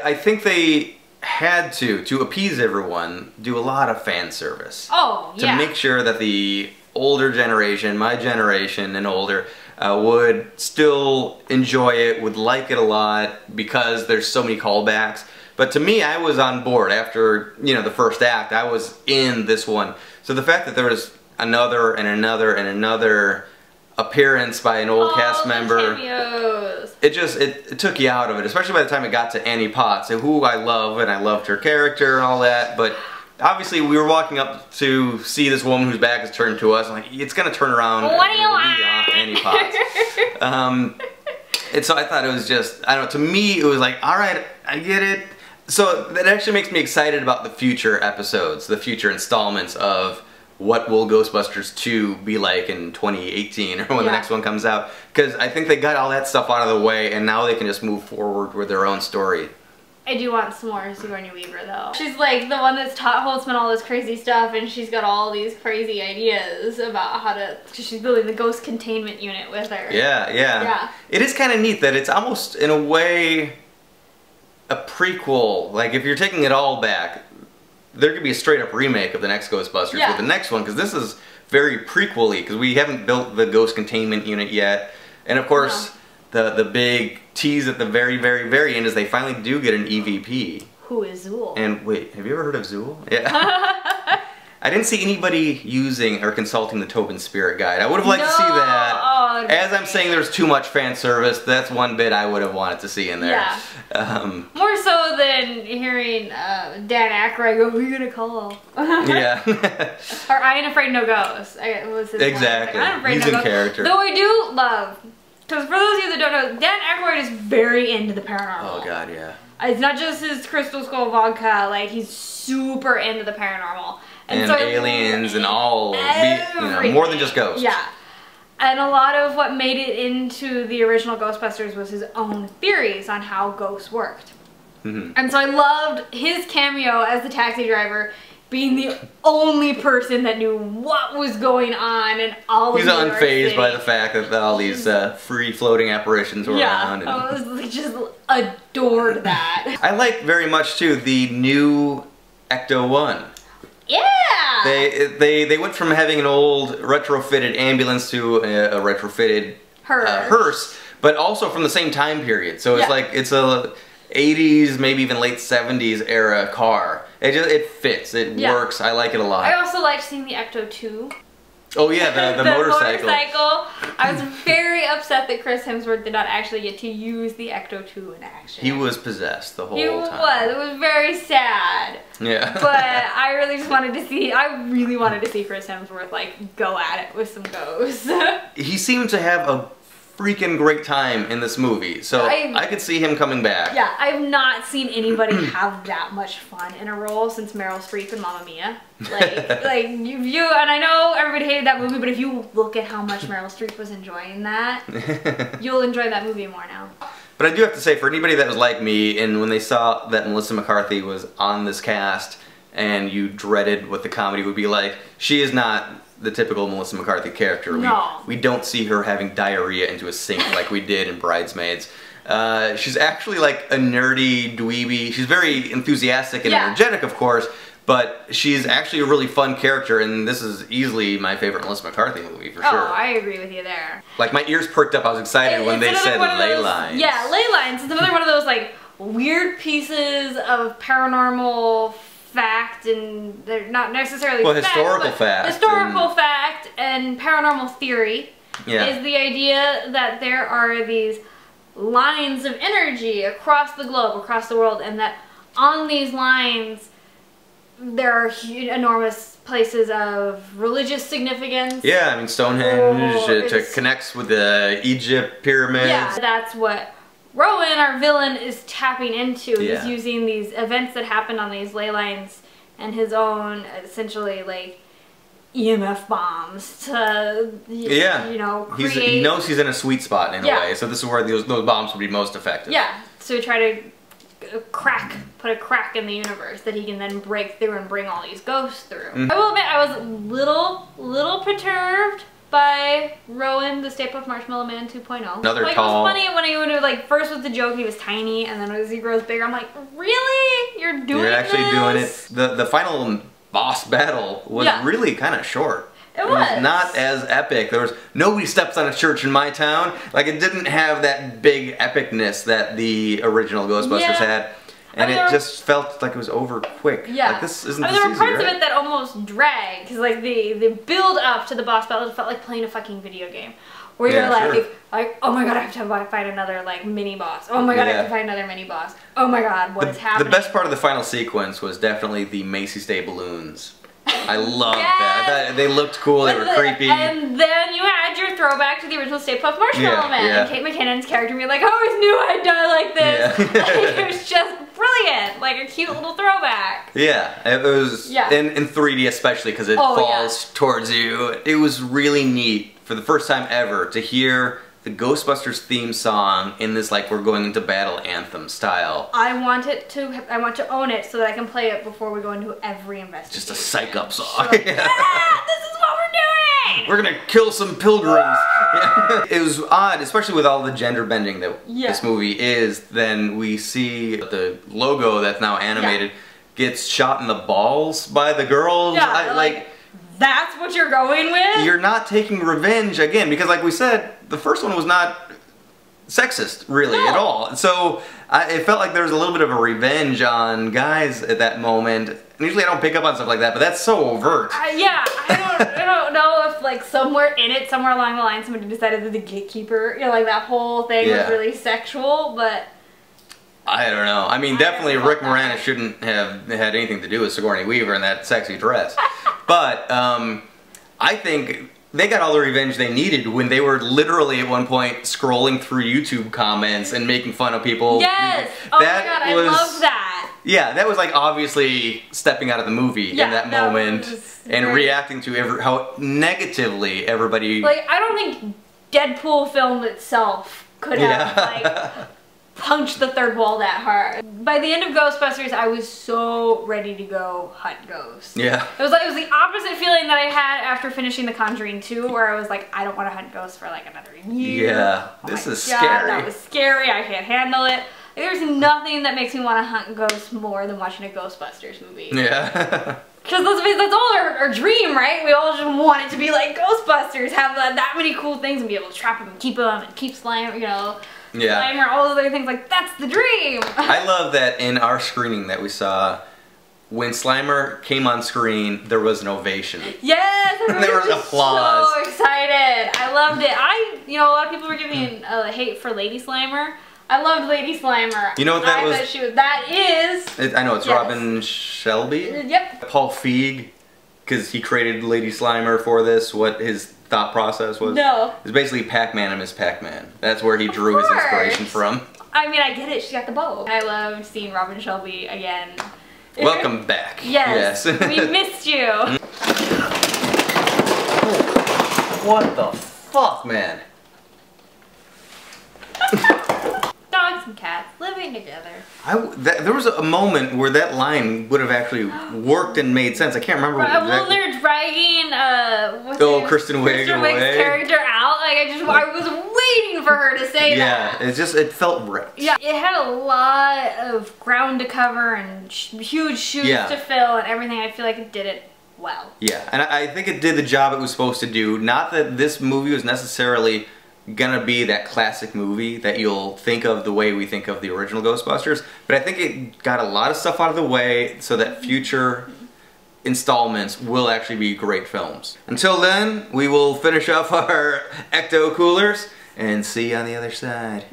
I think they had to appease everyone, do a lot of fan service. Oh, yeah. To make sure that the older generation, my generation and older, would still enjoy it, would like it a lot, because there's so many callbacks. But to me, I was on board after, you know, the first act. I was in this one. So the fact that there was another and another and another appearance by an old cast member, cameos. it took you out of it, especially by the time it got to Annie Potts, who I love, and I loved her character and all that, but obviously we were walking up to see this woman whose back is turned to us, and like, it's gonna turn around what do you want? Annie Potts. And so I thought it was just, I don't know, to me it was like, alright, I get it. So that actually makes me excited about the future episodes, the future installments of what will Ghostbusters 2 be like in 2018 or when the next one comes out. Because I think they got all that stuff out of the way and now they can just move forward with their own story. I do want some more Sigourney Weaver though. She's like the one that's taught Holtzman all this crazy stuff, and she's got all these crazy ideas about how to, because she's building the ghost containment unit with her. Yeah. It is kind of neat that it's almost in a way a prequel. Like if you're taking it all back, there could be a straight up remake of the next Ghostbusters with the next one, because this is very prequel-y, because we haven't built the ghost containment unit yet. And of course, the big tease at the very, very, very end is they finally do get an EVP. Who is Zool? And wait, have you ever heard of Zool? Yeah. I didn't see anybody using or consulting the Tobin Spirit Guide. I would have liked to see that. Oh, as I'm saying there's too much fan service, that's one bit I would have wanted to see in there. Yeah. More so than hearing Dan Aykroyd go, who are you gonna call? Yeah. Or I Ain't Afraid No Ghosts. Was his exactly. I Ain't Afraid He's No in Ghosts. character. Though I do love, because for those of you that don't know, Dan Aykroyd is very into the paranormal. Oh god, yeah. It's not just his Crystal Skull vodka, like he's super into the paranormal. And so aliens and all, you know, more than just ghosts. Yeah. And a lot of what made it into the original Ghostbusters was his own theories on how ghosts worked. And so I loved his cameo as the taxi driver, being the only person that knew what was going on and all of He's unfazed by the fact that all these free-floating apparitions were around. And I was like, just adored that. I like very much, too, the new Ecto-1. Yeah! They went from having an old retrofitted ambulance to a retrofitted hearse, but also from the same time period. So it's like, it's a 80s, maybe even late 70s era car. It fits, it works, I like it a lot. I also liked seeing the Ecto-2. Oh yeah, the motorcycle. I was very upset that Chris Hemsworth did not actually get to use the Ecto-2 in action. He was possessed the whole time. It was very sad. Yeah. But I really just wanted to see, Chris Hemsworth like go at it with some ghosts. He seemed to have a freaking great time in this movie, so I could see him coming back. Yeah, I've not seen anybody have that much fun in a role since Meryl Streep in Mamma Mia. Like you, and I know everybody hated that movie, but if you look at how much Meryl Streep was enjoying that, you'll enjoy that movie more now. But I do have to say, for anybody that was like me, and when they saw that Melissa McCarthy was on this cast, and you dreaded what the comedy would be like, she is not the typical Melissa McCarthy character. No. We don't see her having diarrhea into a sink like we did in Bridesmaids. She's actually like a nerdy dweeby. She's very enthusiastic and energetic, of course, but she's actually a really fun character, and this is easily my favorite Melissa McCarthy movie, for sure. Oh, I agree with you there. Like, my ears perked up. I was excited when they said ley lines. Yeah, ley lines. It's another one of those, like, weird pieces of paranormal fact, and they're not necessarily historical fact and paranormal theory is the idea that there are these lines of energy across the globe, across the world, and that on these lines there are enormous places of religious significance. Yeah, I mean Stonehenge connects with the Egypt pyramids. Yeah, that's what Rowan, our villain, is tapping into. He's using these events that happened on these ley lines and his own, essentially, like, EMF bombs to, you know, create... He knows he's in a sweet spot in a way, so this is where those bombs would be most effective. Yeah, so try to put a crack in the universe that he can then break through and bring all these ghosts through. I will admit, I was a little perturbed by Rowan, the Stay Puft Marshmallow Man 2.0. Another like, tall. It was funny when he would like first with the joke he was tiny, and then as he grows bigger, I'm like, really? You're doing You're actually this? doing it. The final boss battle was really kind of short. It was not as epic. There was nobody steps on a church in my town. Like it didn't have that big epicness that the original Ghostbusters had. And it just felt like it was over quick. Yeah. Like this isn't there were parts right? of it that almost dragged, because like the build up to the boss battle felt like playing a fucking video game. Where you're like, oh my god, I have to fight another like mini boss. Oh my god, I have to fight another mini boss. Oh my god, what is happening? The best part of the final sequence was definitely the Macy's Day balloons. I loved that. I thought they looked cool, they were creepy. And then you had your throwback to the original Stay Puft Marshmallow Man. And Kate McKinnon's character being like, I always knew I'd die like this. Like, it was just brilliant. Like a cute little throwback. Yeah, it was in 3D especially because it falls towards you. It was really neat for the first time ever to hear the Ghostbusters theme song in this like we're going into battle anthem style. I want to own it so that I can play it before we go into every investigation. Just a psych up song. So, yeah, this is what we're doing! We're gonna kill some pilgrims. It was odd, especially with all the gender bending that this movie is. Then we see the logo that's now animated gets shot in the balls by the girls. Yeah, like that's what you're going with? You're not taking revenge again, because like we said, the first one was not sexist, really, at all. So it felt like there was a little bit of a revenge on guys at that moment. And usually I don't pick up on stuff like that, but that's so overt. I don't know if like somewhere along the line, somebody decided that the gatekeeper, you know, like that whole thing was really sexual, but... I don't know. I mean, definitely Rick Moranis shouldn't have had anything to do with Sigourney Weaver in that sexy dress. But I think they got all the revenge they needed when they were literally at one point scrolling through YouTube comments and making fun of people. Yes! Oh my god, I love that! Yeah, that was like obviously stepping out of the movie in that moment and reacting to how negatively everybody... Like, I don't think Deadpool film itself could have, like... punch the third wall that hard. By the end of Ghostbusters, I was so ready to go hunt ghosts. Yeah. It was the opposite feeling that I had after finishing The Conjuring 2, where I was like, I don't want to hunt ghosts for like another year. Yeah, this is scary. That was scary. I can't handle it. There's nothing that makes me want to hunt ghosts more than watching a Ghostbusters movie. Yeah. Because that's all our dream, right? We all just want it to be like Ghostbusters, have that many cool things and be able to trap them and keep slime, you know. Slimer, all those other things, like, that's the dream! I love that in our screening that we saw, when Slimer came on screen, there was an ovation. Yes! There was applause. So excited. I loved it. You know, a lot of people were giving hate for Lady Slimer. I loved Lady Slimer. You know what that was? That is... I know, it's Robin Shelby? Yep. Paul Feig, because he created Lady Slimer for this, what his thought process was? No. It's basically Pac-Man and Miss Pac-Man. That's where he drew his inspiration from. I mean, I get it. She got the bow. I loved seeing Robin Shelby again. Welcome back. Yes. We missed you. What the fuck, man? Dogs and cats living together. There was a moment where that line would have actually worked and made sense. I can't remember exactly. Well, they're dragging Kristen Wiig's character out. Like I was waiting for her to say that. Yeah, it felt right. Yeah, it had a lot of ground to cover and huge shoes to fill and everything. I feel like it did it well. Yeah, and I think it did the job it was supposed to do. Not that this movie was necessarily gonna be that classic movie that you'll think of the way we think of the original Ghostbusters, but I think it got a lot of stuff out of the way so that future installments will actually be great films. Until then, we will finish off our ecto coolers and see you on the other side.